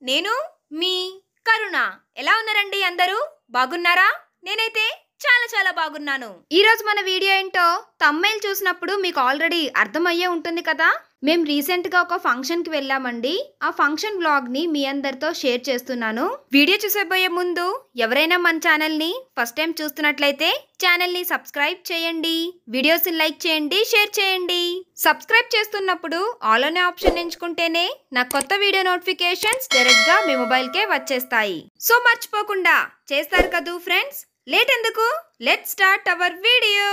నేను మీ కరుణ. ఎలా ఉన్నారండి అందరూ? బాగున్నారా? నేనైతే చాలా బాగున్నాను. ఈ రోజు మన వీడియో ఏంటో థంబ్నెయిల్ చూసినప్పుడు మీకు ఆల్రెడీ అర్థమయ్యే ఉంటుంది కదా. మేము రీసెంట్ గా ఒక ఫంక్షన్ కి వెళ్ళామండి. ఆ ఫంక్షన్ వ్లాగ్ ని మీ అందరితో షేర్ చేస్తున్నాను. వీడియో చూసేపోయే ముందు ఎవరైనా మన ఛానల్ ని ఫస్ట్ టైం చూస్తున్నట్లయితే ఛానల్ ని సబ్స్క్రైబ్ చేయండి, వీడియోస్ ని లైక్ చేయండి, షేర్ చేయండి. సబ్స్క్రైబ్ చేస్తున్నప్పుడు ఆల్ అనే ఆప్షన్ ఎంచుకుంటేనే నా కొత్త వీడియో నోటిఫికేషన్స్ డైరెక్ట్ గా మీ మొబైల్ కే వచ్చేస్తాయి. సో మర్చిపోకుండా చేస్తారు కదూ ఫ్రెండ్స్. లేట్ ఎందుకు, let's start our video.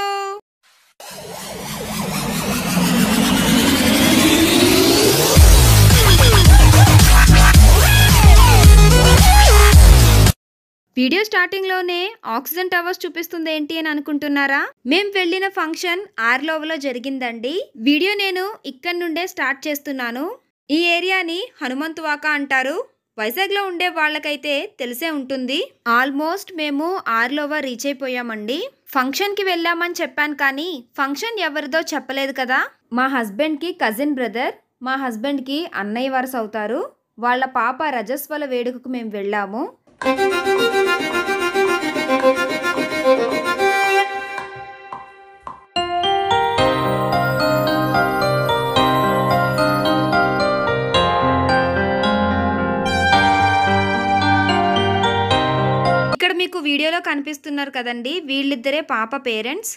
Video starting లోనే ఆక్సిజన్ టవర్స్ చూపిస్తుంది ఏంటి అని అనుకుంటున్నారా? మేము వెళ్ళిన ఫంక్షన్ ఆర్లోవలో జరిగిందండి. వీడియో నేను ఇక్కడ నుండే స్టార్ట్ చేస్తున్నాను. ఈ ఏరియాని హనుమంతువాక అంటారు. వైజాగ్ లో ఉండే వాళ్ళకైతే తెలిసే ఉంటుంది. ఆల్మోస్ట్ మేము ఆర్లోవా రీచ్ అయిపోయామండి. ఫంక్షన్ కి వెళ్ళామని చెప్పాను కానీ ఫంక్షన్ ఎవరిదో చెప్పలేదు కదా. మా హస్బెండ్ కి కజిన్ బ్రదర్, మా హస్బెండ్ కి అన్నయ్య వరుస అవుతారు. వాళ్ళ పాప రజస్వల వేడుకకు మేము వెళ్ళాము. ఇక్కడ మీకు వీడియోలో కనిపిస్తున్నారు కదండి, వీళ్ళిద్దరే పాప పేరెంట్స్.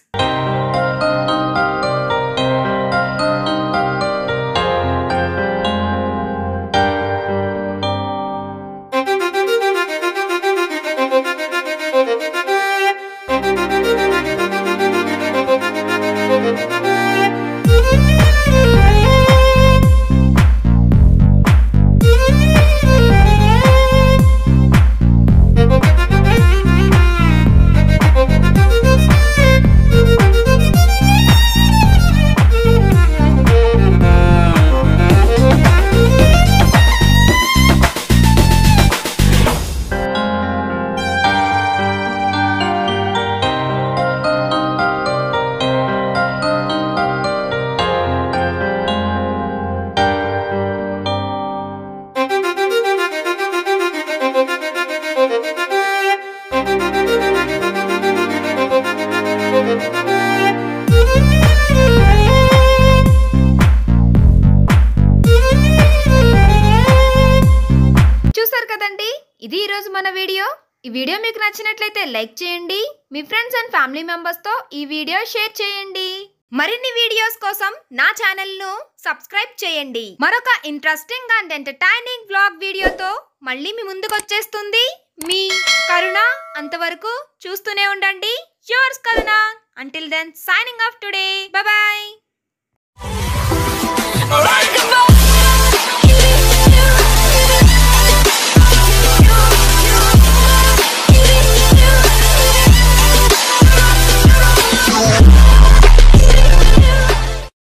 చూసారు కదండి, ఇది ఈరోజు మన వీడియో. ఈ వీడియో మీకు నచ్చినట్లయితే లైక్ చేయండి, మీ ఫ్రెండ్స్ అండ్ ఫ్యామిలీ మెంబర్స్ తో ఈ వీడియో షేర్ చేయండి. మరిన్ని వీడియోస్ కోసం నా ఛానల్ ను సబ్స్క్రైబ్ చేయండి. మరొక ఇంట్రెస్టింగ్ అండ్ ఎంటర్టైనింగ్ వ్లాగ్ వీడియోతో మళ్ళీ మీ ముందుకు వచ్చేస్తుంది మీ కరుణ. అంతవరకు చూస్తూనే ఉండండి యువర్స్ కరుణ. Until then, signing off today. Bye bye.